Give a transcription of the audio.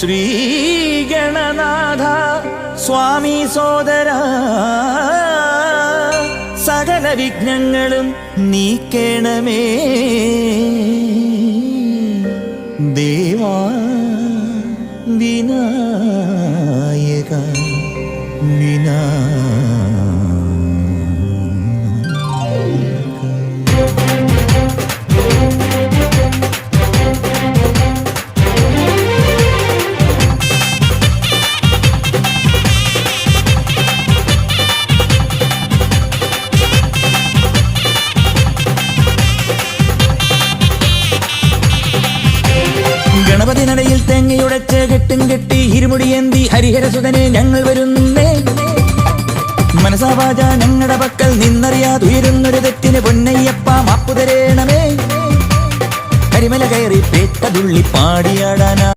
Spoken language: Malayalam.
ശ്രീഗണനാഥ സ്വാമി സോദര സകല വിഘ്നങ്ങളും നീക്കേണമേ ദേവാ വിനായക ഗണപതി നടയിൽ തേങ്ങയുടച്ച് കെട്ടും കെട്ടി ഇരുമുടിയേന്തി ഹരിഹരസുതനെ ഞങ്ങൾ വരുന്നേ. മനസാവാച ഞങ്ങളുടെ പക്കൽ നിന്നറിയാതുയരുന്നൊരു തെറ്റിന് പൊന്നയ്യപ്പ മാപ്പു തരേണമേ. കരിമല കയറി പേട്ടതുള്ളി പാടിയാടാനാ